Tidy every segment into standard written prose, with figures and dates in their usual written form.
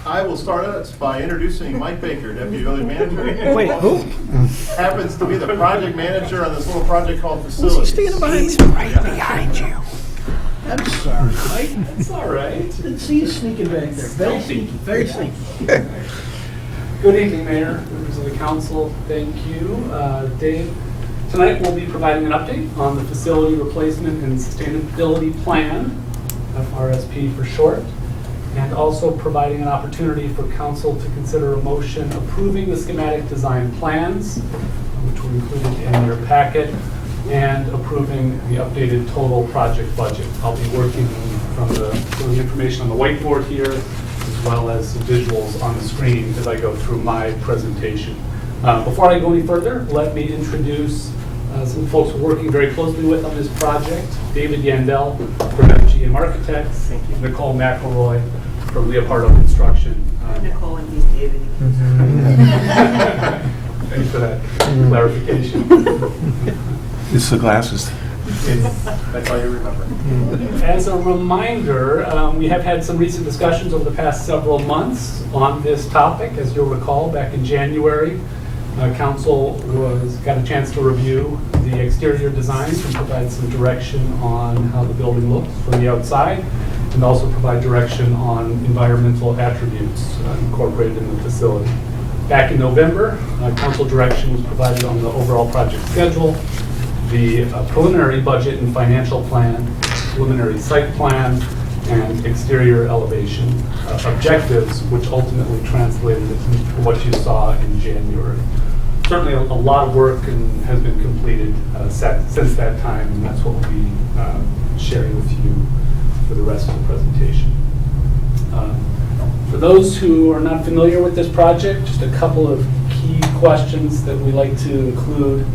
I will start out by introducing Mike Baker, Deputy Village Manager. Wait, who? Happens to be the project manager on this little project called Facilities. Who's he standing behind me? He's right behind you. I'm sorry, Mike. It's all right. Didn't see you sneaking back there. Very sneaky, very sneaky. Good evening, Mayor, members of the council. Thank you, Dave. Tonight we'll be providing an update on the Facility Replacement and Sustainability Plan, FRSP for short, and also providing an opportunity for council to consider a motion approving the schematic design plans, which were included in your packet, and approving the updated total project budget. I'll be working from the information on the whiteboard here, as well as some visuals on the screen as I go through my presentation. Before I go any further, let me introduce some folks we're working very closely with on this project. David Yandel from FGM Architects, Nicole McElroy from Leopardo Construction. Nicole and he's David. Thanks for that clarification. It's the glasses. That's all you remember. As a reminder, we have had some recent discussions over the past several months on this topic. As you'll recall, back in January, Council got a chance to review the exterior designs and provide some direction on how the building looks from the outside, and also provide direction on environmental attributes incorporated in the facility. Back in November, Council direction was provided on the overall project schedule, the preliminary budget and financial plan, preliminary site plan, and exterior elevation objectives, which ultimately translated into what you saw in January. Certainly a lot of work has been completed since that time, and that's what we'll be sharing with you for the rest of the presentation. For those who are not familiar with this project, just a couple of key questions that we like to include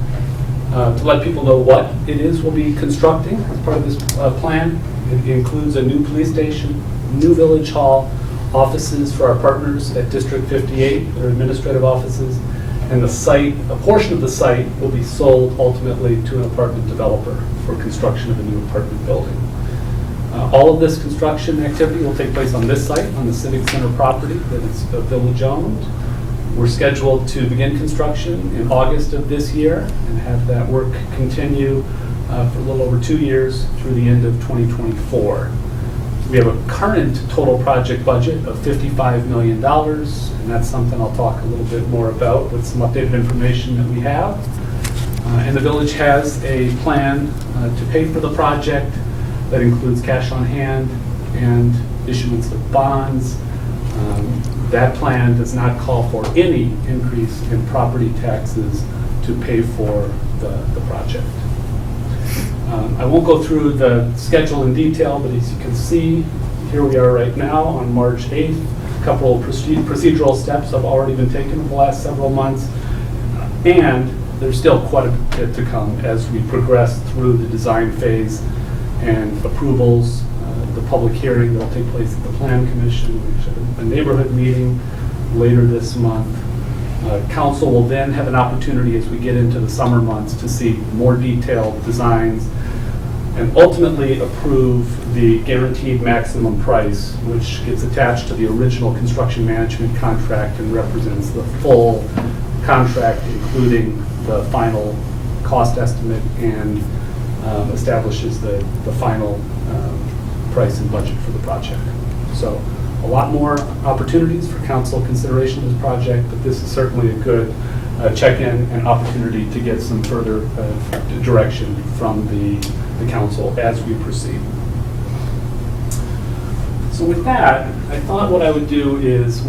to let people know what it is we'll be constructing as part of this plan. It includes a new police station, new village hall, offices for our partners at District 58, their administrative offices, and the site, a portion of the site will be sold ultimately to an apartment developer for construction of a new apartment building. All of this construction activity will take place on this site, on the Civic Center property that is village owned. We're scheduled to begin construction in August of this year and have that work continue for a little over 2 years through the end of 2024. We have a current total project budget of $55 million, and that's something I'll talk a little bit more about with some updated information that we have. And the village has a plan to pay for the project that includes cash on hand and issuance of bonds. That plan does not call for any increase in property taxes to pay for the project. I won't go through the schedule in detail, but as you can see, here we are right now on March 8th. A couple of procedural steps have already been taken in the last several months, and there's still quite a bit to come as we progress through the design phase and approvals, the public hearing that will take place at the Plan Commission, which is a neighborhood meeting later this month. Council will then have an opportunity as we get into the summer months to see more detailed designs and ultimately approve the guaranteed maximum price, which gets attached to the original construction management contract and represents the full contract, including the final cost estimate, and establishes the final price and budget for the project. So a lot more opportunities for council consideration of this project, but this is certainly a good check-in and opportunity to get some further direction from the council as we proceed. So with that, I thought what I would do is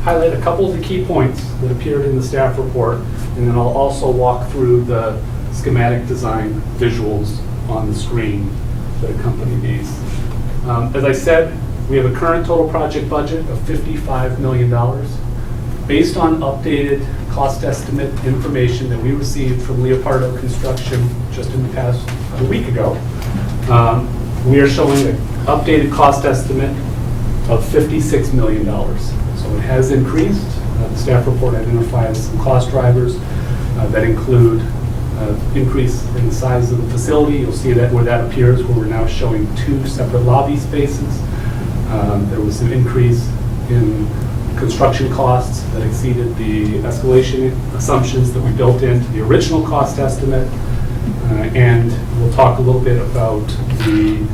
highlight a couple of the key points that appeared in the staff report, and then I'll also walk through the schematic design visuals on the screen that accompany these. As I said, we have a current total project budget of $55 million. Based on updated cost estimate information that we received from Leopardo Construction just in the past week ago, we are showing an updated cost estimate of $56 million. So it has increased. The staff report identifies some cost drivers that include increase in the size of the facility. You'll see that where that appears, where we're now showing 2 separate lobby spaces. There was an increase in construction costs that exceeded the escalation assumptions that we built into the original cost estimate. And we'll talk a little bit about the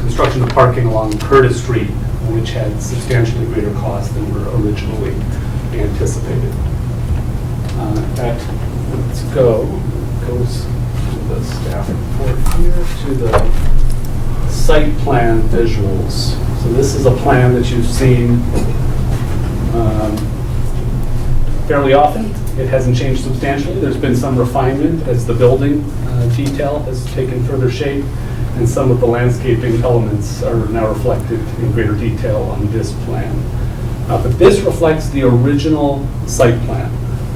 construction of parking along Curtis Street, which had substantially greater costs than were originally anticipated. Let's goes to the staff report here, to the site plan visuals. So this is a plan that you've seen fairly often. It hasn't changed substantially. There's been some refinement as the building detail has taken further shape, and some of the landscaping elements are now reflected in greater detail on this plan. But this reflects the original site plan.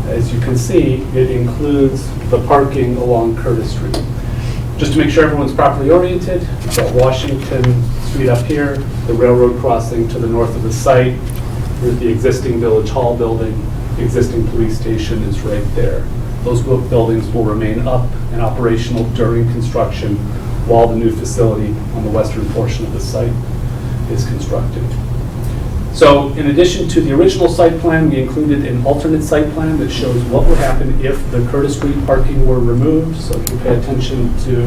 As you can see, it includes the parking along Curtis Street. Just to make sure everyone's properly oriented, we've got Washington Street up here, the railroad crossing to the north of the site. Here's the existing Village Hall building. The existing police station is right there. Those buildings will remain up and operational during construction while the new facility on the western portion of the site is constructed. So in addition to the original site plan, we included an alternate site plan that shows what would happen if the Curtis Street parking were removed. So if you pay attention to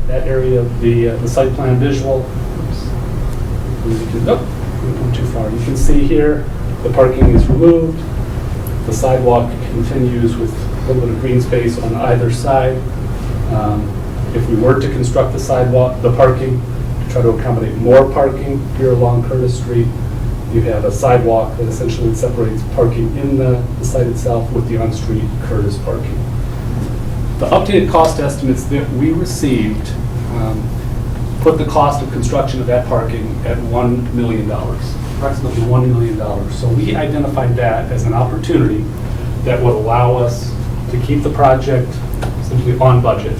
that area of the site plan visual, we went too far. You can see here the parking is removed. The sidewalk continues with a little bit of green space on either side. If we were to construct the sidewalk, the parking, to try to accommodate more parking here along Curtis Street, you have a sidewalk that essentially separates parking in the site itself with the on-street Curtis parking. The updated cost estimates that we received put the cost of construction of that parking at $1 million, approximately $1 million. So we identified that as an opportunity that would allow us to keep the project essentially on budget,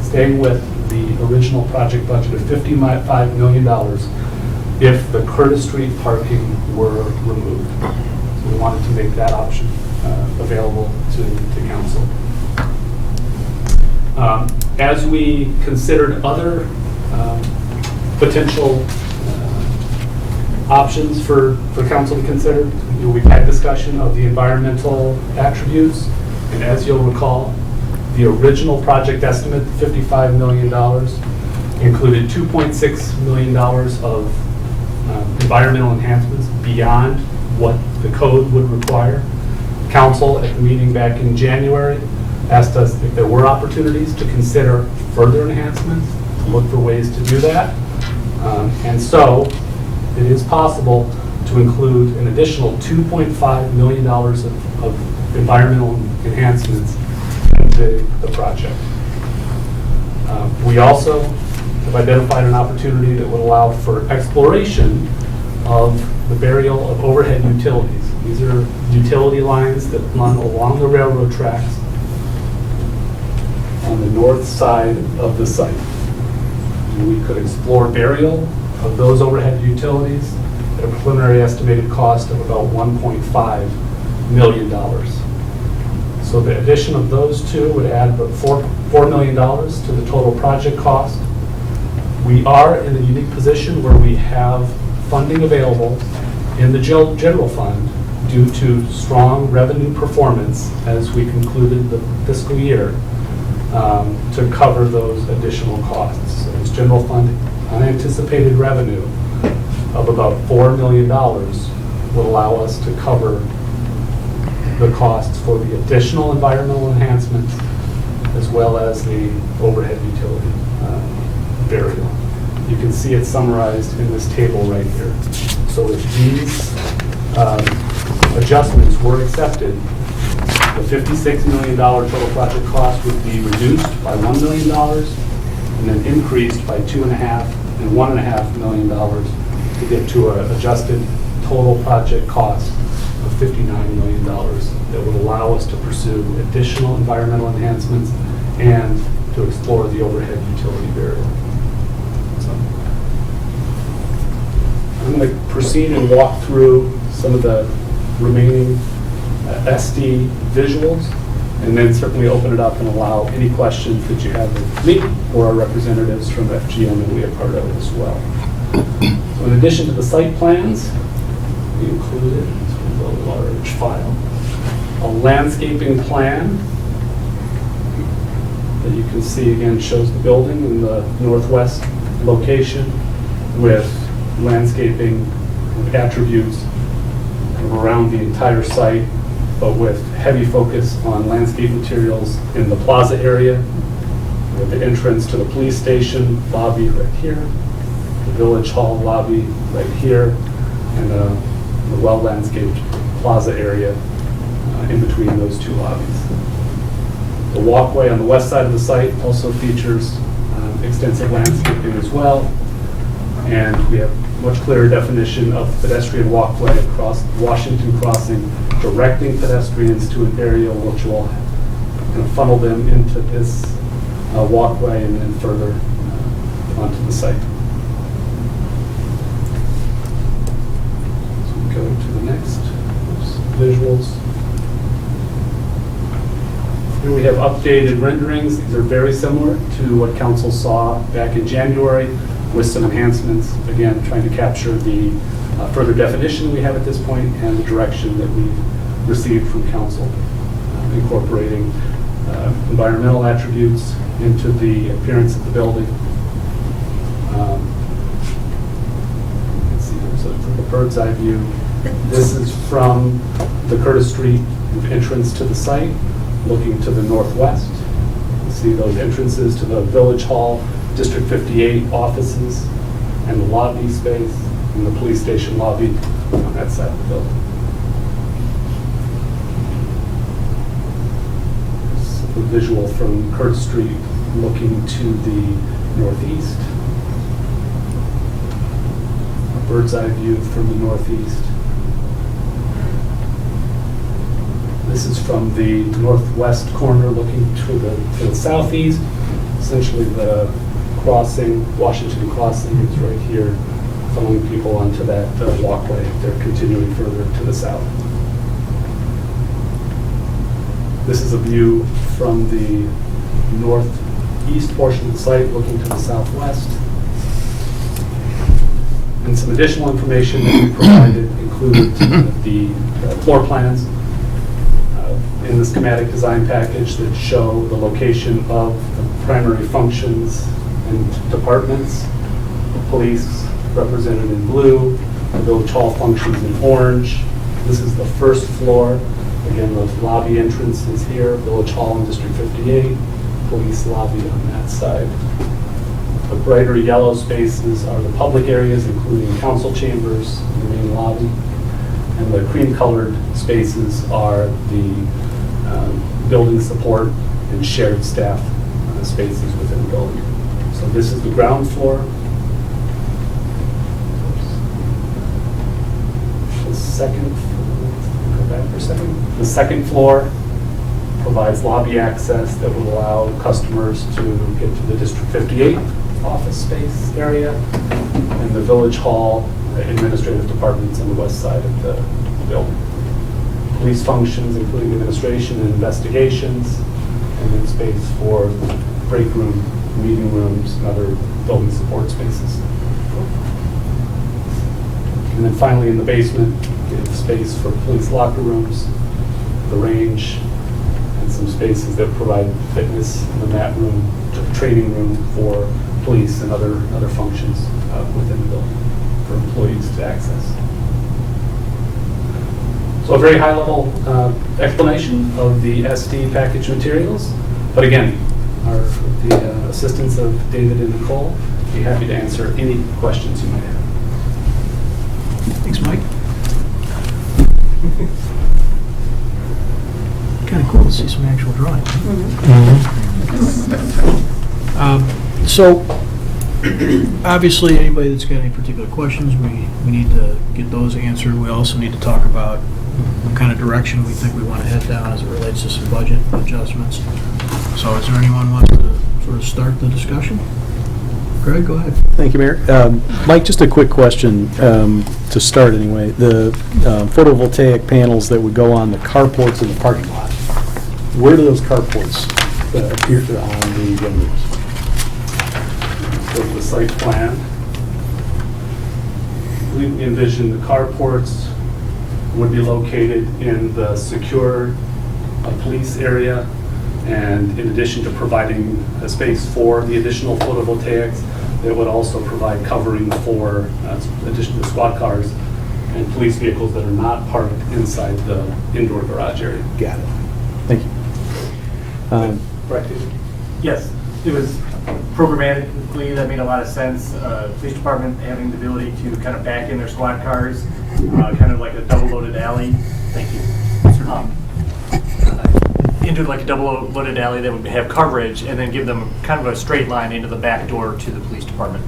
staying with the original project budget of $55 million if the Curtis Street parking were removed. So we wanted to make that option available to council. As we considered other potential options for council to consider, we've had discussion of the environmental attributes, and as you'll recall, the original project estimate, $55 million, included $2.6 million of environmental enhancements beyond what the code would require. Council at the meeting back in January asked us if there were opportunities to consider further enhancements, to look for ways to do that. And so it is possible to include an additional $2.5 million of environmental enhancements into the project. We also have identified an opportunity that would allow for exploration of the burial of overhead utilities. These are utility lines that run along the railroad tracks on the north side of the site. And we could explore burial of those overhead utilities at a preliminary estimated cost of about $1.5 million. So the addition of those two would add about $4 million to the total project cost. We are in a unique position where we have funding available in the general fund due to strong revenue performance as we concluded the fiscal year to cover those additional costs. So this general fund unanticipated revenue of about $4 million will allow us to cover the costs for the additional environmental enhancements as well as the overhead utility burial. You can see it summarized in this table right here. So if these adjustments were accepted, the $56 million total project cost would be reduced by $1 million and then increased by $2.5 and $1.5 million to get to an adjusted total project cost of $59 million that would allow us to pursue additional environmental enhancements and to explore the overhead utility burial. So I'm going to proceed and walk through some of the remaining SD visuals, and then certainly open it up and allow any questions that you have of me or our representatives from FGM and we are part of as well. So So in addition to the site plans, we included a large file, a landscaping plan that you can see again shows the building in the northwest location with landscaping attributes around the entire site, but with heavy focus on landscape materials in the plaza area, with the entrance to the police station lobby right here, the village hall lobby right here, and the well-landscaped plaza area in between those two lobbies. The walkway on the west side of the site also features extensive landscaping as well, and we have much clearer definition of pedestrian walkway across Washington Crossing, directing pedestrians to an area which will funnel them into this walkway and then further onto the site. So we go to the next visuals. Here we have updated renderings. These are very similar to what council saw back in January with some enhancements, again, trying to capture the further definition we have at this point and the direction that we've received from council, incorporating environmental attributes into the appearance of the building. You can see there's a bird's eye view. This is from the Curtis Street entrance to the site, looking to the northwest. You see those entrances to the Village Hall, District 58 offices, and the lobby space, and the police station lobby on that side of the building. This is a visual from Curtis Street looking to the northeast. A bird's eye view from the northeast. This is from the northwest corner looking to the southeast. Essentially the crossing, Washington Crossing is right here, following people onto that walkway. They're continuing further to the south. This is a view from the northeast portion of the site looking to the southwest. And some additional information that we provided included the floor plans in the schematic design package that show the location of the primary functions and departments. The police represented in blue, the village hall functions in orange. This is the first floor. Again, the lobby entrance is here, village hall in District 58, police lobby on that side. The brighter yellow spaces are the public areas, including council chambers in the main lobby. And the cream-colored spaces are the building support and shared staff spaces within the building. So this is the ground floor. The second, go back for a second. The second floor provides lobby access that will allow customers to get to the District 58 office space area and the Village Hall administrative departments on the west side of the building. Police functions, including administration and investigations, and then space for break room, meeting rooms, and other building support spaces. And then finally, in the basement, we have space for police locker rooms, the range, and some spaces that provide fitness in the mat room, training room for police and other functions within the building for employees to access. So a very high-level explanation of the SD package materials. But again, with the assistance of David and Nicole, be happy to answer any questions you might have. Thanks, Mike. Kind of cool to see some actual drawings. So, obviously, anybody that's got any particular questions, we need to get those answered. We also need to talk about what kind of direction we think we want to head down as it relates to some budget adjustments. So is there anyone who wants to sort of start the discussion? Greg, go ahead. Thank you, Mayor. Mike, just a quick question to start anyway. The photovoltaic panels that would go on the carports in the parking lot, where do those carports appear on the renders? So the site plan. we envision the carports would be located in the secure police area, and in addition to providing a space for the additional photovoltaics, it would also provide covering for additional squad cars and police vehicles that are not parked inside the indoor garage area. Got it. Thank you. Right. Yes, it was programmatically, that made a lot of sense. Police department having the ability to kind of back in their squad cars, kind of like a double-loaded alley. Thank you. Into like a double-loaded alley that would have coverage, and then give them kind of a straight line into the back door to the police department.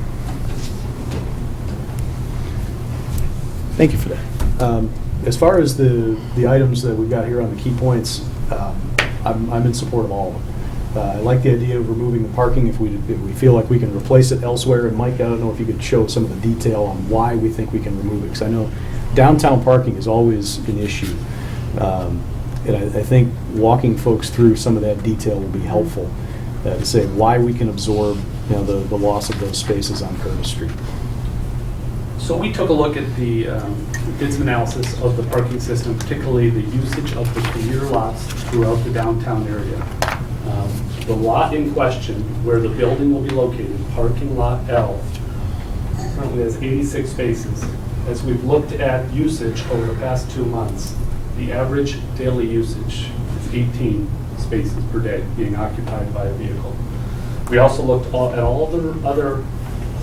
Thank you for that. As far as the items that we've got here on the key points, I'm in support of all of them. I like the idea of removing the parking if we feel like we can replace it elsewhere. And Mike, I don't know if you could show some of the detail on why we think we can remove it, because I know downtown parking is always an issue. And I think walking folks through some of that detail will be helpful to say why we can absorb the loss of those spaces on Curtis Street. So we took a look at the, did some analysis of the parking system, particularly the usage of the commuter lots throughout the downtown area. The lot in question, where the building will be located, parking lot L, currently has 86 spaces. As we've looked at usage over the past 2 months, the average daily usage is 18 spaces per day being occupied by a vehicle. We also looked at all the other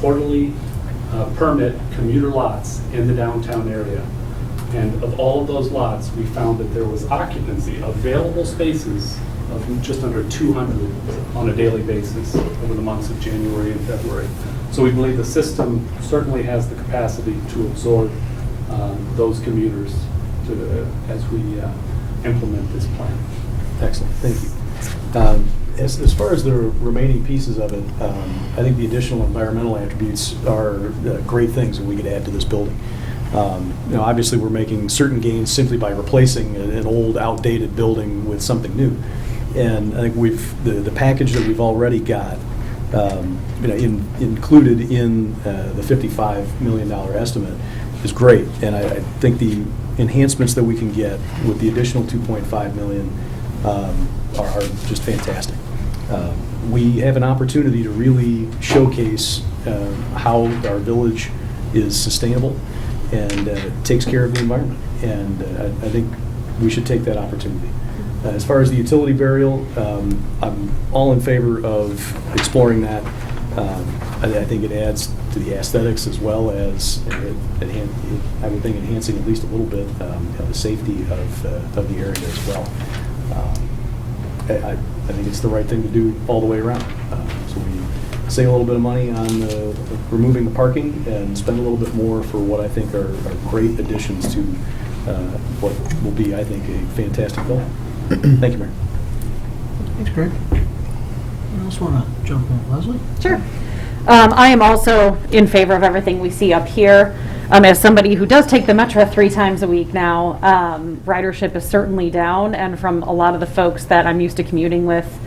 quarterly permit commuter lots in the downtown area. And of all of those lots, we found that there was occupancy, available spaces of just under 200 on a daily basis over the months of January and February. So we believe the system certainly has the capacity to absorb those commuters as we implement this plan. Excellent, thank you. As far as the remaining pieces of it, I think the additional environmental attributes are great things that we could add to this building. Obviously we're making certain gains simply by replacing an old, outdated building with something new. And I think the package that we've already got, included in the $55 million estimate is great. And I think the enhancements that we can get with the additional $2.5 million are just fantastic. We have an opportunity to really showcase how our village is sustainable and takes care of the environment. And I think we should take that opportunity. As far as the utility burial, I'm all in favor of exploring that. I think it adds to the aesthetics as well as, I would think, enhancing at least a little bit the safety of the area as well. I think it's the right thing to do all the way around. So we save a little bit of money on removing the parking and spend a little bit more for what I think are great additions to what will be, I think, a fantastic building. Thank you, Mayor. Thanks, Greg. Anyone else want to jump in? Leslie? Sure. I am also in favor of everything we see up here. As somebody who does take the Metro 3 times a week now, ridership is certainly down, and from a lot of the folks that I'm used to commuting with,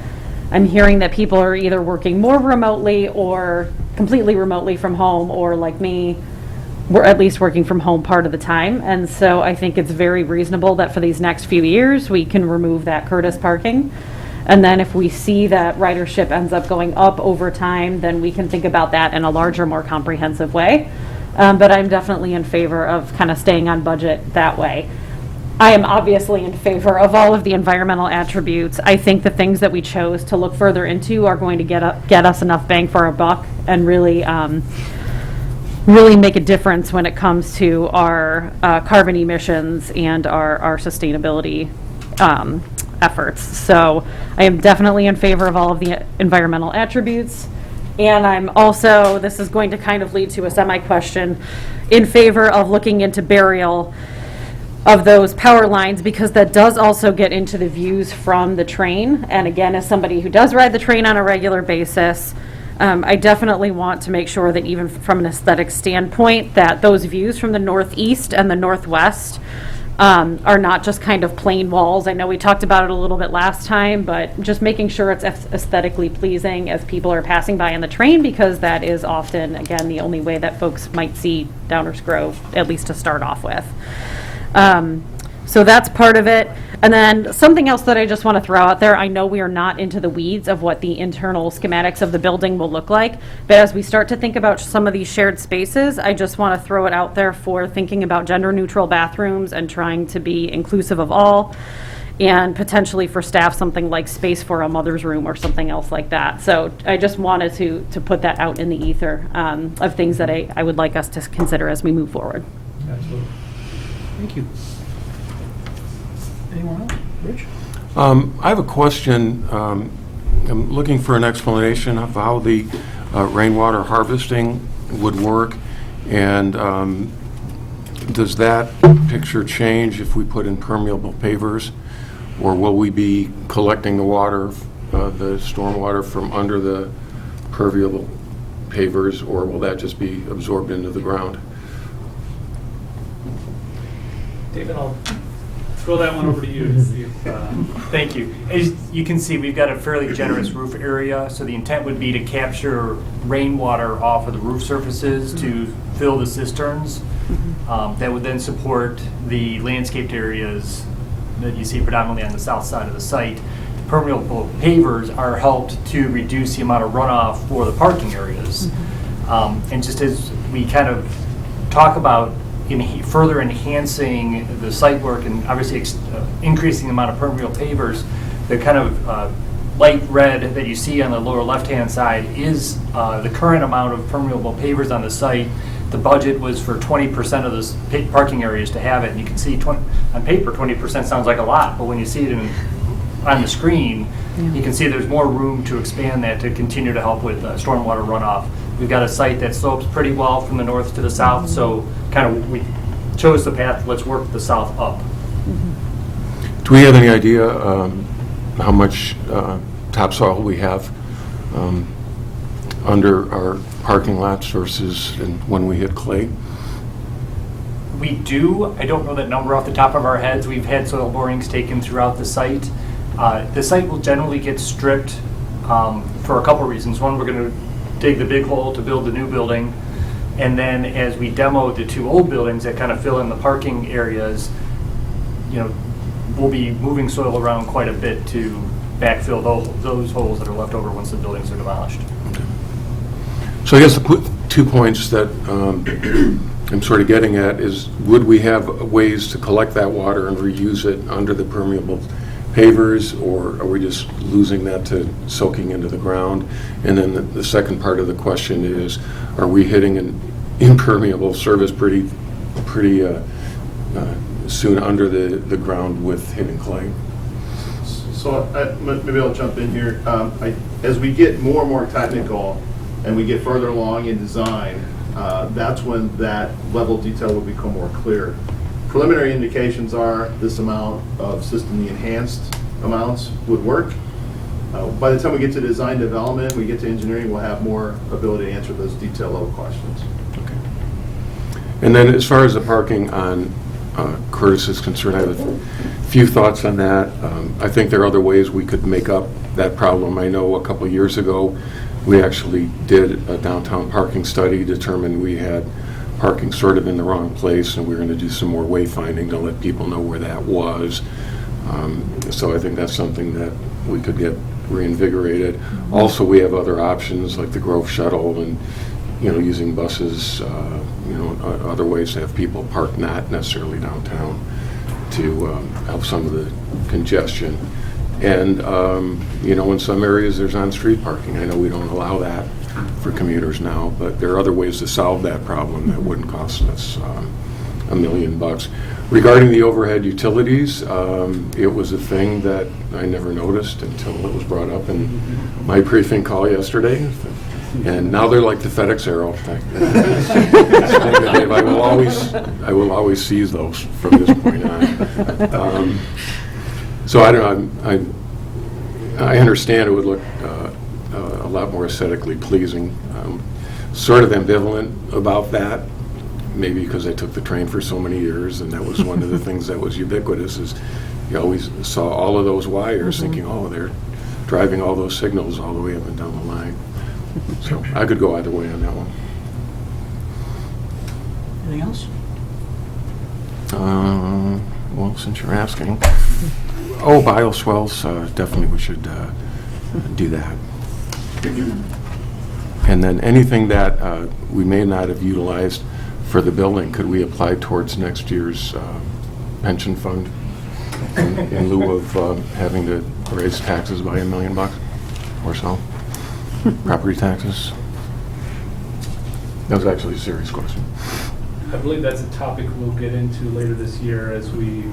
I'm hearing that people are either working more remotely or completely remotely from home, or like me, we're at least working from home part of the time. And so I think it's very reasonable that for these next few years, we can remove that Curtis parking. And then if we see that ridership ends up going up over time, then we can think about that in a larger, more comprehensive way. But I'm definitely in favor of kind of staying on budget that way. I am obviously in favor of all of the environmental attributes. I think the things that we chose to look further into are going to get us enough bang for our buck and really make a difference when it comes to our carbon emissions and our sustainability efforts. So I am definitely in favor of all of the environmental attributes. And I'm also, this is going to kind of lead to a semi-question, in favor of looking into burial of those power lines, because that does also get into the views from the train. And again, as somebody who does ride the train on a regular basis, I definitely want to make sure that even from an aesthetic standpoint, that those views from the northeast and the northwest are not just kind of plain walls. I know we talked about it a little bit last time, but just making sure it's aesthetically pleasing as people are passing by on the train, because that is often, again, the only way that folks might see Downers Grove, at least to start off with. So that's part of it. And then something else that I just want to throw out there, I know we are not into the weeds of what the internal schematics of the building will look like, but as we start to think about some of these shared spaces, I just want to throw it out there for thinking about gender neutral bathrooms and trying to be inclusive of all, and potentially for staff something like space for a mother's room or something else like that. So I just wanted to put that out in the ether of things that I would like us to consider as we move forward. Absolutely. Thank you. Anyone else? Rich? I have a question. I'm looking for an explanation of how the rainwater harvesting would work, and does that picture change if we put in permeable pavers, or will we be collecting the water, the stormwater from under the permeable pavers, or will that just be absorbed into the ground? David, I'll throw that one over to you to see if, Thank you. As you can see, we've got a fairly generous roof area, so the intent would be to capture rainwater off of the roof surfaces to fill the cisterns. That would then support the landscaped areas that you see predominantly on the south side of the site. The permeable pavers are helped to reduce the amount of runoff for the parking areas. And just as we kind of talk about further enhancing the site work and obviously increasing the amount of permeable pavers, the kind of light red that you see on the lower left-hand side is the current amount of permeable pavers on the site. The budget was for 20% of the parking areas to have it, and you can see on paper 20% sounds like a lot, but when you see it on the screen, you can see there's more room to expand that to continue to help with stormwater runoff. We've got a site that slopes pretty well from the north to the south, so kind of we chose the path, let's work the south up. Do we have any idea how much topsoil we have under our parking lots versus when we hit clay? We do. I don't know that number off the top of our heads. We've had soil borings taken throughout the site. The site will generally get stripped for a couple reasons. One, we're going to dig the big hole to build the new building, and then as we demo the two old buildings that kind of fill in the parking areas, we'll be moving soil around quite a bit to backfill those holes that are left over once the buildings are demolished. So I guess the 2 points that I'm sort of getting at is, would we have ways to collect that water and reuse it under the permeable pavers, or are we just losing that to soaking into the ground? And then the second part of the question is, are we hitting an impermeable surface pretty soon under the ground with hitting clay? So maybe I'll jump in here. As we get more and more technical and we get further along in design, that's when that level of detail will become more clear. Preliminary indications are this amount of system, the enhanced amounts would work. By the time we get to design development, we get to engineering, we'll have more ability to answer those detail level questions. Okay. And then as far as the parking on Curtis is concerned, I have a few thoughts on that. I think there are other ways we could make up that problem. I know a couple of years ago, we actually did a downtown parking study, determined we had parking sort of in the wrong place, and we were going to do some more wayfinding to let people know where that was. So I think that's something that we could get reinvigorated. Also, we have other options like the Grove Shuttle and using buses, other ways to have people park not necessarily downtown to help some of the congestion. And in some areas there's on-street parking. I know we don't allow that for commuters now, but there are other ways to solve that problem that wouldn't cost us $1 million. Regarding the overhead utilities, it was a thing that I never noticed until it was brought up in my briefing call yesterday. And now they're like the FedEx arrow. I will always seize those from this point on. So I don't know. I understand it would look a lot more aesthetically pleasing. Sort of ambivalent about that. maybe because I took the train for so many years, and that was one of the things that was ubiquitous, is you always saw all of those wires thinking, oh, they're driving all those signals all the way up and down the line. So I could go either way on that one. Anything else? Well, since you're asking. Oh, bioswales, definitely we should do that. And then anything that we may not have utilized for the building, could we apply towards next year's pension fund in lieu of having to raise taxes by $1 million or so? Property taxes? That was actually a serious question. I believe that's a topic we'll get into later this year as we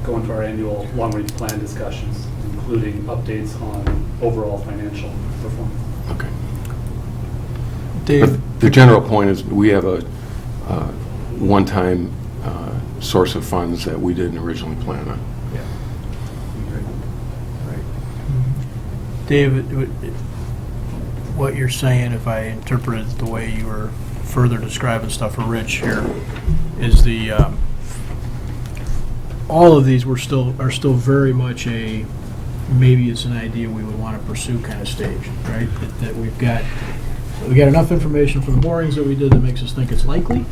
go into our annual long-range plan discussions, including updates on overall financial performance. Okay. Dave? But the general point is we have a one-time source of funds that we didn't originally plan on. David, what you're saying, if I interpret it the way you were further describing stuff for Rich here, is the all of these are still very much a maybe it's an idea we would want to pursue kind of stage, right? That we got enough information from the borings that we did that makes us think it's likely,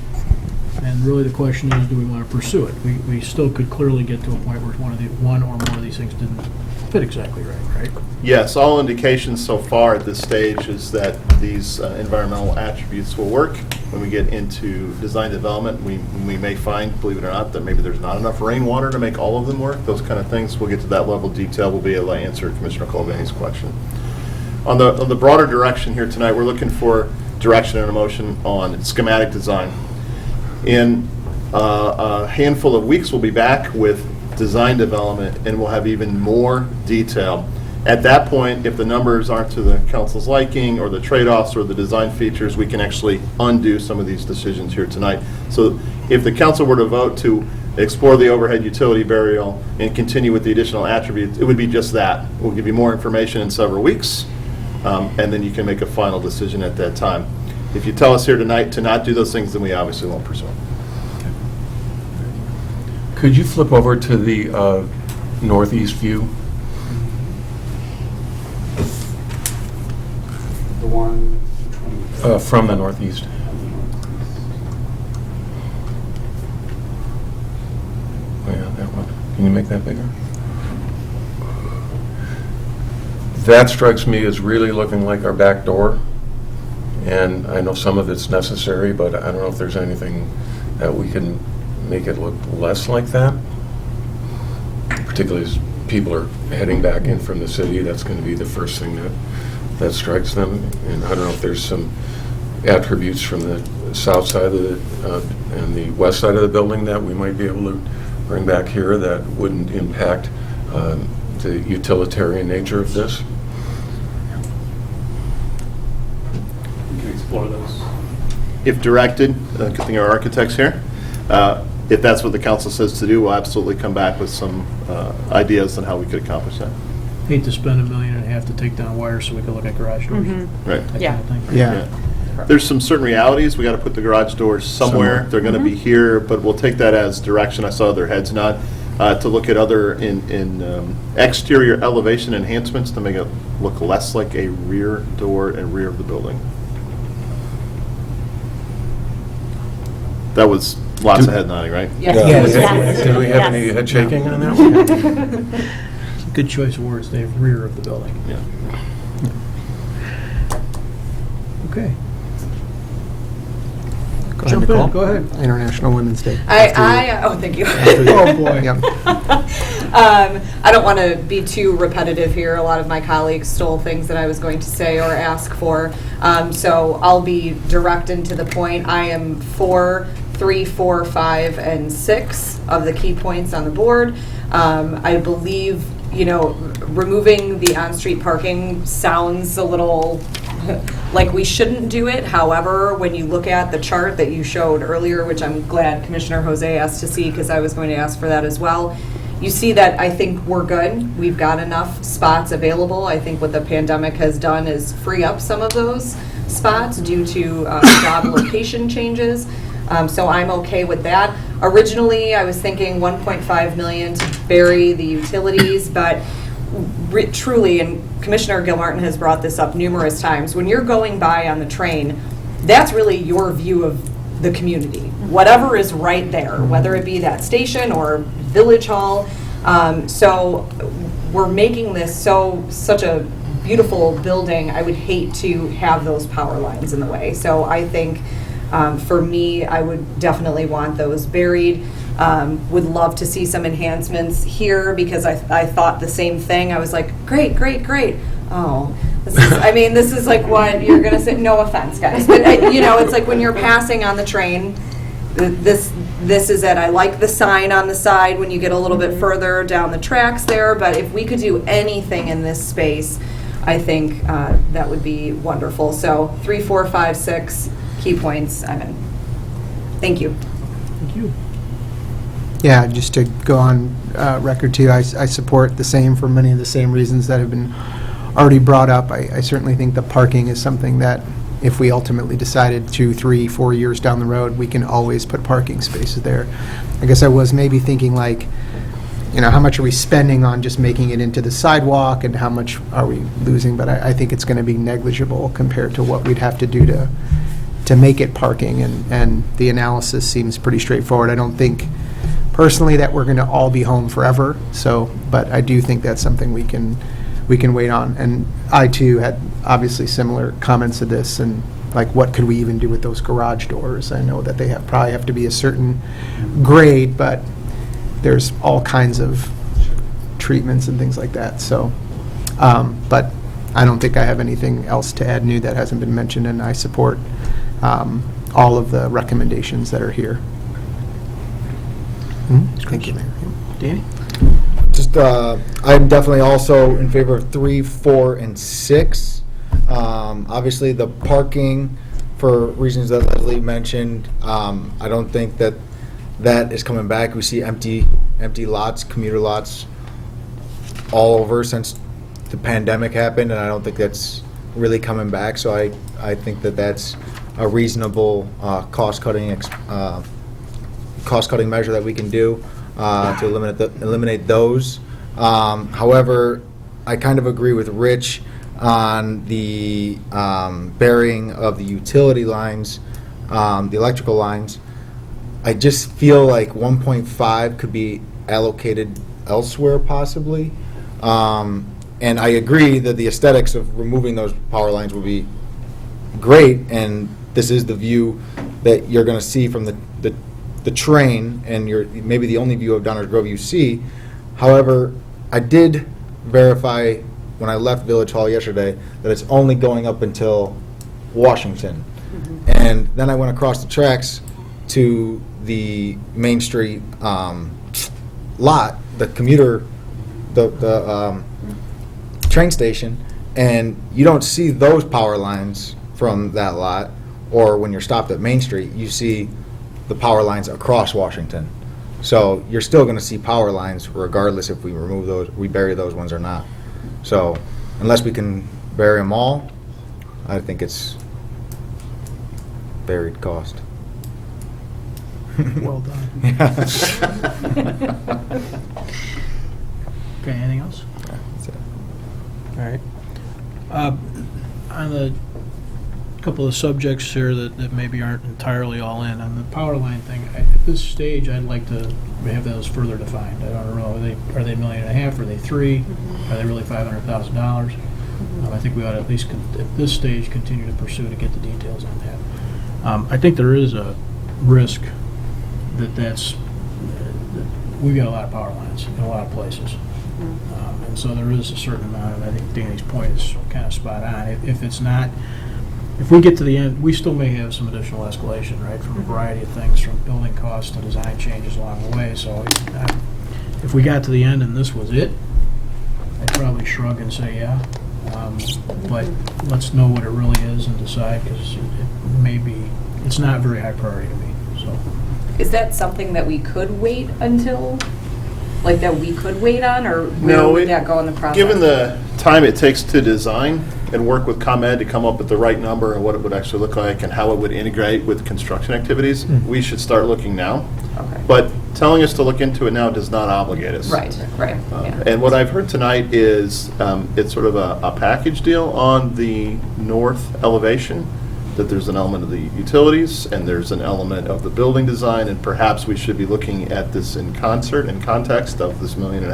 and really the question is, do we want to pursue it? We still could clearly get to a point where one or more of these things didn't fit exactly right? Yes, all indications so far at this stage is that these environmental attributes will work. When we get into design development, we may find, believe it or not, that maybe there's not enough rainwater to make all of them work. Those kind of things. We'll get to that level of detail. We'll be able to answer Commissioner Colvani's question. On the broader direction here tonight, we're looking for direction and a motion on schematic design. In a handful of weeks, we'll be back with design development, and we'll have even more detail. At that point, if the numbers aren't to the council's liking, or the trade-offs or the design features, we can actually undo some of these decisions here tonight. So if the council were to vote to explore the overhead utility burial and continue with the additional attributes, it would be just that. We'll give you more information in several weeks, and then you can make a final decision at that time. If you tell us here tonight to not do those things, then we obviously won't pursue them. Could you flip over to the northeast view? The one From the northeast. Oh, yeah, that one. Can you make that bigger? That strikes me as really looking like our back door. And I know some of it's necessary, but I don't know if there's anything that we can make it look less like that. Particularly as people are heading back in from the city, that's going to be the first thing that strikes them. And I don't know if there's some attributes from the south side of and the west side of the building that we might be able to bring back here that wouldn't impact the utilitarian nature of this. we can explore those. If directed, good thing our architect's here. If that's what the council says to do, we'll absolutely come back with some ideas on how we could accomplish that. Hate to spend $1.5 million to take down wires so we could look at garage doors. Right. That Yeah. kind of thing. Yeah. There's some certain realities. We got to put the garage doors somewhere. They're going to be here, but we'll take that as direction. I saw their heads nod to look at other exterior elevation enhancements to make it look less like a rear door and rear of the building. That was lots of head nodding, right? Yes. Do we have any head shaking on that one? Good choice of words, Dave, rear of the building. Yeah. Okay. Go ahead, Jump Nicole. in, go ahead. International Women's Day. Oh, thank you. Oh, boy. Yep. I don't want to be too repetitive here. A lot of my colleagues stole things that I was going to say or ask for. So I'll be direct and to the point. I am for 3, 4, 5, and 6 of the key points on the board. I believe, removing the on-street parking sounds a little like we shouldn't do it. However, when you look at the chart that you showed earlier, which I'm glad Commissioner Jose asked to see because I was going to ask for that as well, you see that I think we're good. We've got enough spots available. I think what the pandemic has done is free up some of those spots due to job location changes. So I'm okay with that. Originally, I was thinking 1.5 million to bury the utilities, but truly, and Commissioner Gilmartin has brought this up numerous times, when you're going by on the train, that's really your view of the community. Whatever is right there, whether it be that station or Village Hall. So we're making this such a beautiful building. I would hate to have those power lines in the way. So I think for me, I would definitely want those buried. Would love to see some enhancements here because I thought the same thing. I was like, great, great, great. Oh, this is like what you're going to say. No offense, guys. But, it's like when you're passing on the train, this is it. I like the sign on the side when you get a little bit further down the tracks there. But if we could do anything in this space, I think that would be wonderful. So 3, 4, 5, 6 key points. I'm in. Thank you. Thank you. Yeah, just to go on record too, I support the same for many of the same reasons that have been already brought up. I certainly think the parking is something that if we ultimately decided 2, 3, 4 years down the road, we can always put parking spaces there. I guess I was maybe thinking like, how much are we spending on just making it into the sidewalk and how much are we losing? But I think it's going to be negligible compared to what we'd have to do to make it parking, and the analysis seems pretty straightforward. I don't think personally that we're going to all be home forever, but I do think that's something we can wait on. And I too had obviously similar comments to this, and like what could we even do with those garage doors? I know that they probably have to be a certain grade, but there's all kinds of treatments and things like that. So, but I don't think I have anything else to add new that hasn't been mentioned, and I support all of the recommendations that are here. Thank you, Mayor. Danny? Just, I'm definitely also in favor of 3, 4, and 6. Obviously, the parking, for reasons that Leslie mentioned, I don't think that is coming back. We see empty lots, commuter lots, all over since the pandemic happened, and I don't think that's really coming back. So I think that that's a reasonable cost-cutting measure that we can do to eliminate those. However, I kind of agree with Rich on the burying of the utility lines, the electrical lines. I just feel like 1.5 could be allocated elsewhere possibly. And I agree that the aesthetics of removing those power lines would be great, and this is the view that you're going to see from the train, and maybe the only view of Downers Grove you see. However, I did verify when I left Village Hall yesterday that it's only going up until Washington. And then I went across the tracks to the Main Street lot, the commuter, the train station, and you don't see those power lines from that lot, or when you're stopped at Main Street, you see the power lines across Washington. So you're still going to see power lines regardless if we remove those, we bury those ones or not. So unless we can bury them all, I think it's buried cost. Well done. Okay, anything else? That's it. All right. On the couple of subjects here that maybe aren't entirely all in, on the power line thing, at this stage, I'd like to have those further defined. I don't know, are they $1.5 million? Are they 3? Are they really $500,000? I think we ought to at least, at this stage, continue to pursue to get the details on that. I think there is a risk that we've got a lot of power lines in a lot of places. And so there is a certain amount of, I think Danny's point is kind of spot on. If we get to the end, we still may have some additional escalation, right, from a variety of things, from building costs to design changes along the way. So if we got to the end and this was it, I'd probably shrug and say, yeah. But let's know what it really is and decide, because it may be, it's not very high priority to me. So, is that something that we could wait until, like that we could wait on, or where No, would that go in the process? Given the time it takes to design and work with ComEd to come up with the right number and what it would actually look like and how it would integrate with construction activities, we should start looking now. Okay. But telling us to look into it now does not obligate us. Right, right. yeah. And what I've heard tonight is it's sort of a package deal on the north elevation, that there's an element of the utilities and there's an element of the building design, and perhaps we should be looking at this in concert, in context of this $1.5 million,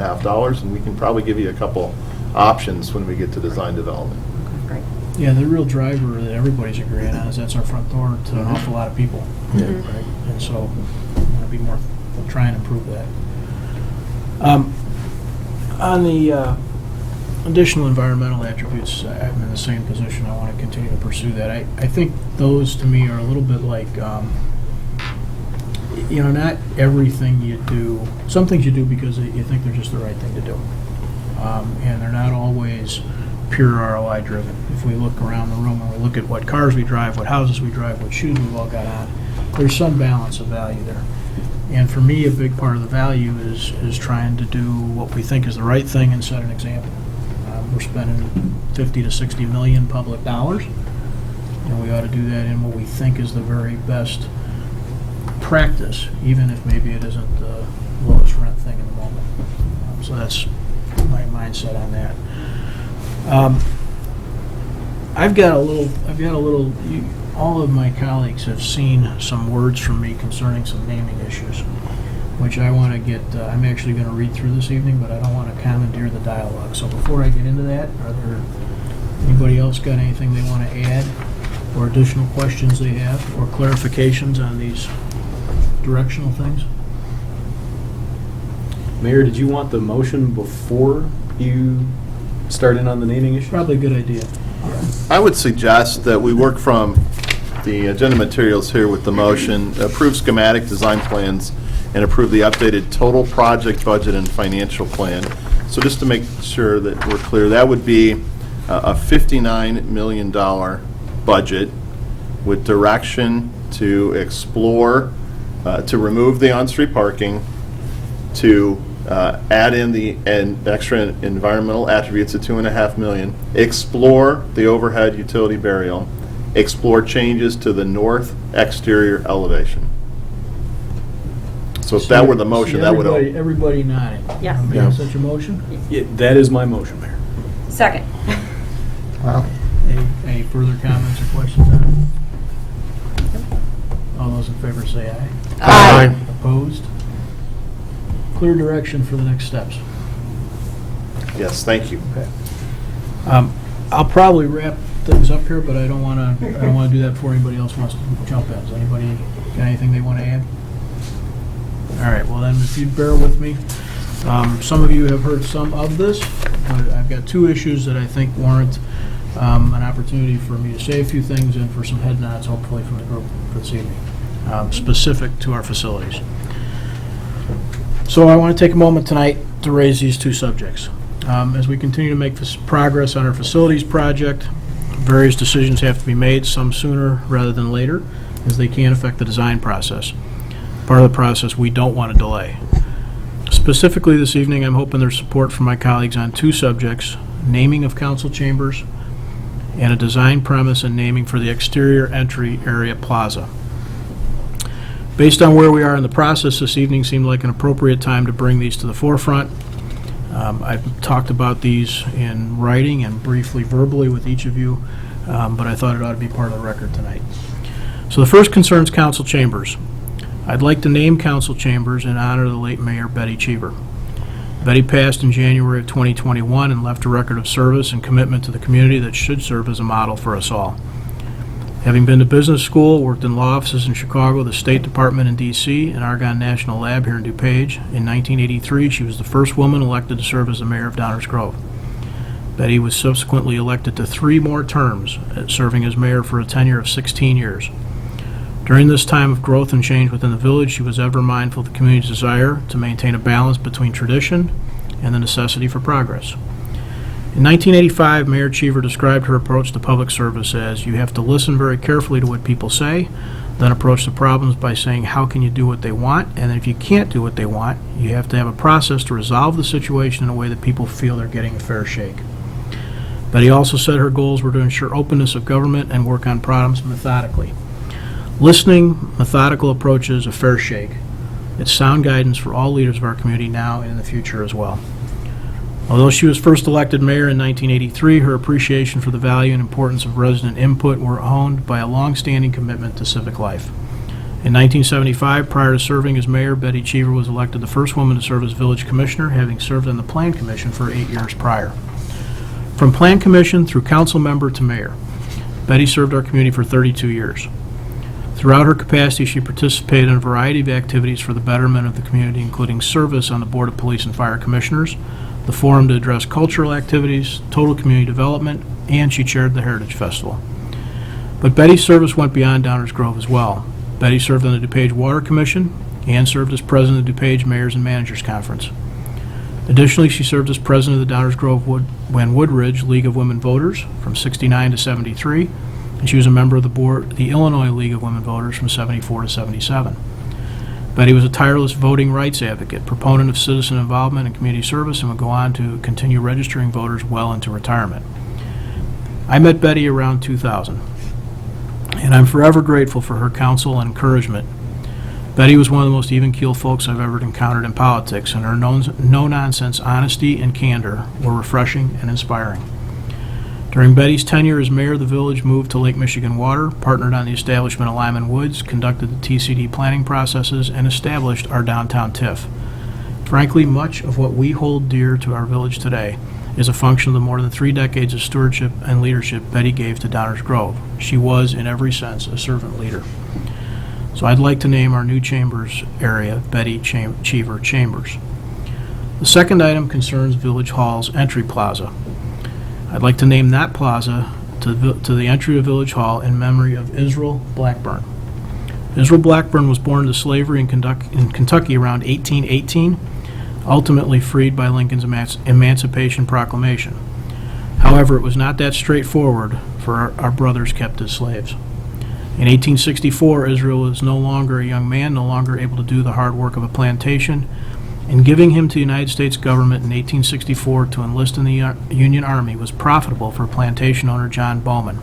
and we can probably give you a couple options when we get to design development. Great. Yeah, the real driver that everybody's agreeing on is that's our front door to an awful lot of people. Mhm. Right? And so, want to be more, we'll try and improve that. On the additional environmental attributes, I'm in the same position. I want to continue to pursue that. I think those, to me, are a little bit like, not everything you do, some things you do because you think they're just the right thing to do. And they're not always pure ROI driven. If we look around the room and we look at what cars we drive, what houses we drive, what shoes we've all got on, there's some balance of value there. And for me, a big part of the value is trying to do what we think is the right thing and set an example. We're spending 50 to 60 million public dollars, and we ought to do that in what we think is the very best practice, even if maybe it isn't the lowest rent thing in the moment. So that's my mindset on that. I've got a little. All of my colleagues have seen some words from me concerning some naming issues, which I want to get. I'm actually going to read through this evening, but I don't want to commandeer the dialogue. So before I get into that, are there anybody else got anything they want to add, or additional questions they have, or clarifications on these directional things? Mayor, did you want the motion before you start in on the naming issue? Probably a good idea. I would suggest that we work from the agenda materials here with the motion, approve schematic design plans, and approve the updated total project budget and financial plan. So just to make sure that we're clear, that would be a $59 million budget with direction to explore, to remove the on-street parking, to add in the extra environmental attributes of $2.5 million, explore the overhead utility burial, explore changes to the north exterior elevation. So if that were the motion, that would help. Everybody nodding. Yes. May I have such a motion? Yeah, that is my motion, Mayor. Second. Wow. Any further comments or questions on it? All those in favor say aye. Aye. Opposed? Clear direction for the next steps. Yes, thank you. Okay. I'll probably wrap things up here, but I don't want to do that before anybody else wants to jump in. Does anybody got anything they want to add? All right, well then, if you'd bear with me. Some of you have heard some of this, but I've got two issues that I think warrant an opportunity for me to say a few things and for some head nods, hopefully, from the group for this evening, specific to our facilities. So I want to take a moment tonight to raise these two subjects. As we continue to make this progress on our facilities project, various decisions have to be made, some sooner rather than later, as they can affect the design process. Part of the process we don't want to delay. Specifically this evening, I'm hoping there's support from my colleagues on two subjects: naming of council chambers and a design premise and naming for the exterior entry area plaza. Based on where we are in the process, this evening seemed like an appropriate time to bring these to the forefront. I've talked about these in writing and briefly verbally with each of you, but I thought it ought to be part of the record tonight. So the first concerns council chambers. I'd like to name council chambers in honor of the late Mayor Betty Cheever. Betty passed in January of 2021 and left a record of service and commitment to the community that should serve as a model for us all. Having been to business school, worked in law offices in Chicago, the State Department in D.C., and Argonne National Lab here in DuPage, in 1983 she was the first woman elected to serve as the mayor of Downers Grove. Betty was subsequently elected to 3 more terms, serving as mayor for a tenure of 16 years. During this time of growth and change within the village, she was ever mindful of the community's desire to maintain a balance between tradition and the necessity for progress. In 1985, Mayor Cheever described her approach to public service as, you have to listen very carefully to what people say, then approach the problems by saying, how can you do what they want? And if you can't do what they want, you have to have a process to resolve the situation in a way that people feel they're getting a fair shake. Betty also said her goals were to ensure openness of government and work on problems methodically. Listening, methodical approach is a fair shake. It's sound guidance for all leaders of our community now and in the future as well. Although she was first elected mayor in 1983, her appreciation for the value and importance of resident input were honed by a long-standing commitment to civic life. In 1975, prior to serving as mayor, Betty Cheever was elected the first woman to serve as village commissioner, having served on the Plan Commission for 8 years prior. From Plan Commission through council member to mayor, Betty served our community for 32 years. Throughout her capacity, she participated in a variety of activities for the betterment of the community, including service on the Board of Police and Fire Commissioners, the Forum to address cultural activities, total community development, and she chaired the Heritage Festival. But Betty's service went beyond Downers Grove as well. Betty served on the DuPage Water Commission and served as president of the DuPage Mayors and Managers Conference. Additionally, she served as president of the Downers Grove Woodridge League of Women Voters from 69 to 73, and she was a member of the Illinois League of Women Voters from 74 to 77. Betty was a tireless voting rights advocate, proponent of citizen involvement and community service, and would go on to continue registering voters well into retirement. I met Betty around 2000, and I'm forever grateful for her counsel and encouragement. Betty was one of the most even-keeled folks I've ever encountered in politics, and her no-nonsense honesty and candor were refreshing and inspiring. During Betty's tenure as mayor, the village moved to Lake Michigan Water, partnered on the establishment of Lyman Woods, conducted the TCD planning processes, and established our downtown TIF. Frankly, much of what we hold dear to our village today is a function of the more than 3 decades of stewardship and leadership Betty gave to Downers Grove. She was, in every sense, a servant leader. So I'd like to name our new Chambers area Betty Cheever Chambers. The second item concerns Village Hall's entry plaza. I'd like to name that plaza to the entry of Village Hall in memory of Israel Blackburn. Israel Blackburn was born into slavery in Kentucky around 1818, ultimately freed by Lincoln's Emancipation Proclamation. However, it was not that straightforward for our brothers kept as slaves. In 1864, Israel was no longer a young man, no longer able to do the hard work of a plantation, and giving him to the United States government in 1864 to enlist in the Union Army was profitable for plantation owner John Bowman.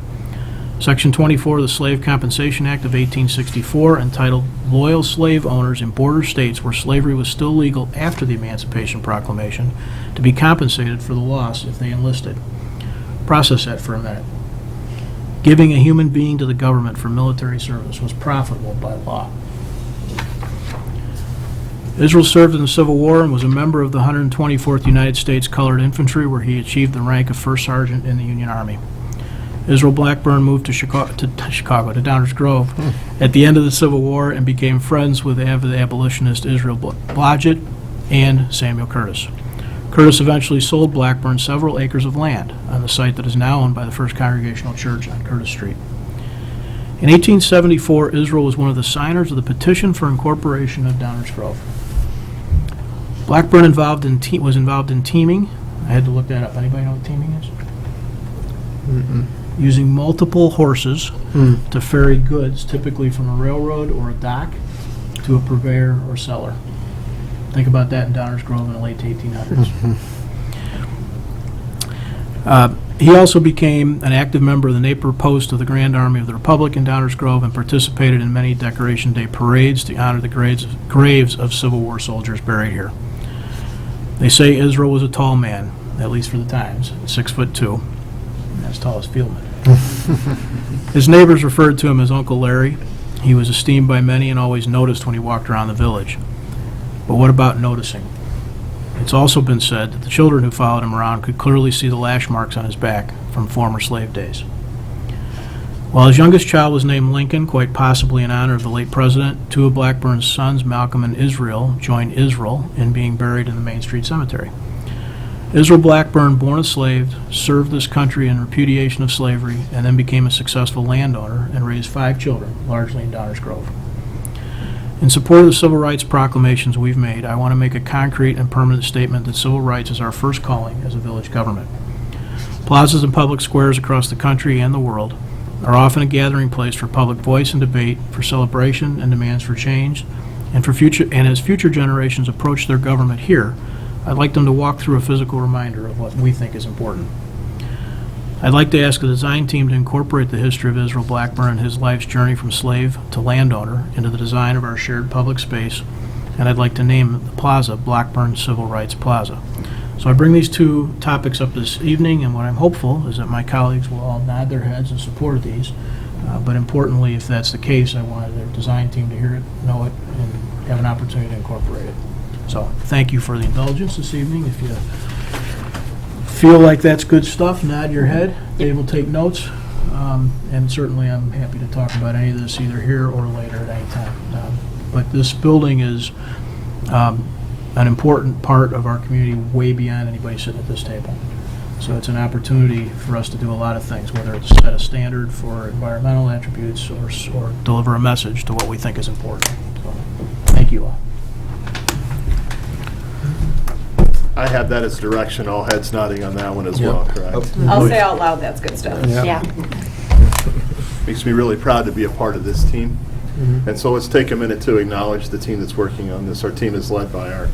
Section 24 of the Slave Compensation Act of 1864 entitled Loyal Slave Owners in Border States where slavery was still legal after the Emancipation Proclamation to be compensated for the loss if they enlisted. Process that for a minute. Giving a human being to the government for military service was profitable by law. Israel served in the Civil War and was a member of the 124th United States Colored Infantry, where he achieved the rank of First Sergeant in the Union Army. Israel Blackburn moved to Downers Grove at the end of the Civil War and became friends with avid abolitionist Israel Blodgett and Samuel Curtis. Curtis eventually sold Blackburn several acres of land on the site that is now owned by the First Congregational Church on Curtis Street. In 1874, Israel was one of the signers of the petition for incorporation of Downers Grove. Blackburn was involved in teaming. I had to look that up. Anybody know what teaming is? Using multiple horses to ferry goods, typically from a railroad or a dock, to a purveyor or seller. Think about that in Downers Grove in the late 1800s. He also became an active member of the Napier Post of the Grand Army of the Republic in Downers Grove and participated in many Decoration Day parades to honor the graves of Civil War soldiers buried here. They say Israel was a tall man, at least for the times, 6'2", as tall as Fieldman. His neighbors referred to him as Uncle Larry. He was esteemed by many and always noticed when he walked around the village. But what about noticing? It's also been said that the children who followed him around could clearly see the lash marks on his back from former slave days. While his youngest child was named Lincoln, quite possibly in honor of the late president, 2 of Blackburn's sons, Malcolm and Israel, joined Israel in being buried in the Main Street Cemetery. Israel Blackburn, born a slave, served this country in repudiation of slavery, and then became a successful landowner and raised 5 children, largely in Downers Grove. In support of the civil rights proclamations we've made, I want to make a concrete and permanent statement that civil rights is our first calling as a village government. Plazas and public squares across the country and the world are often a gathering place for public voice and debate, for celebration and demands for change, and as future generations approach their government here, I'd like them to walk through a physical reminder of what we think is important. I'd like to ask the design team to incorporate the history of Israel Blackburn and his life's journey from slave to landowner into the design of our shared public space, and I'd like to name the plaza Blackburn Civil Rights Plaza. So I bring these two topics up this evening, and what I'm hopeful is that my colleagues will all nod their heads in support of these. But importantly, if that's the case, I wanted their design team to hear it, know it, and have an opportunity to incorporate it. So thank you for the indulgence this evening. If you feel like that's good stuff, nod your head. Dave will take notes. And certainly I'm happy to talk about any of this either here or later at any time. But this building is an important part of our community way beyond anybody sitting at this table. So it's an opportunity for us to do a lot of things, whether it's set a standard for environmental attributes or deliver a message to what we think is important. So, thank you all. I have that as direction, all heads nodding on that one as well, correct? I'll say out loud, that's good stuff. Yeah. Makes me really proud to be a part of this team. And so let's take a minute to acknowledge the team that's working on this. Our team is led by our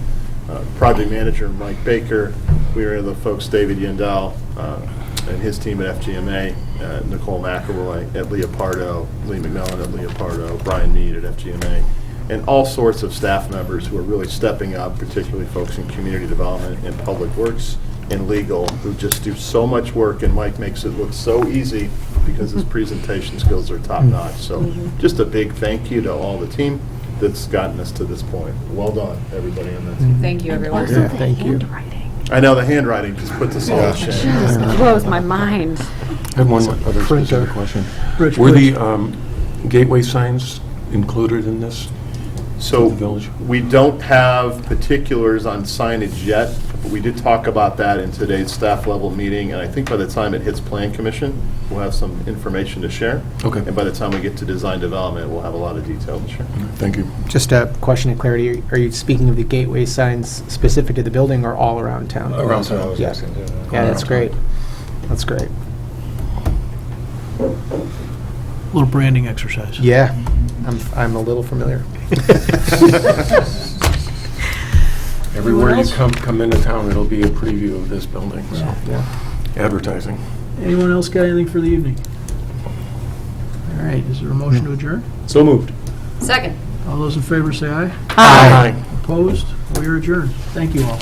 project manager, Mike Baker. We are the folks, David Yandel and his team at FGMA, Nicole McElroy at Leopardo, Lee McMillan at Leopardo, Brian Mead at FGMA, and all sorts of staff members who are really stepping up, particularly folks in community development and public works and legal, who just do so much work, and Mike makes it look so easy because his presentation skills are top-notch. So just a big thank you to all the team that's gotten us to this point. Well done, everybody on that team. Thank you, everyone. Also, the thank you. handwriting I know the handwriting just puts us all to shame. just blows my mind. I have one other specific question. Rich, Were please. the gateway signs included in this? So The village? we don't have particulars on signage yet, but we did talk about that in today's staff level meeting, and I think by the time it hits Plan Commission, we'll have some information to share. Okay. And by the time we get to design development, we'll have a lot of detail to share. Thank you. Just a question of clarity, are you speaking of the gateway signs specific to the building or all around town? Around town, I was Yeah. asking, too. Yeah, that's great. That's great. Little branding exercise. Yeah, I'm a little familiar. Everywhere you come into town, it'll be a preview of this building, so, Yeah. advertising. Anyone else got anything for the evening? All right, is there a motion to adjourn? So moved. Second. All those in favor say aye. Aye. Opposed? We are adjourned. Thank you all.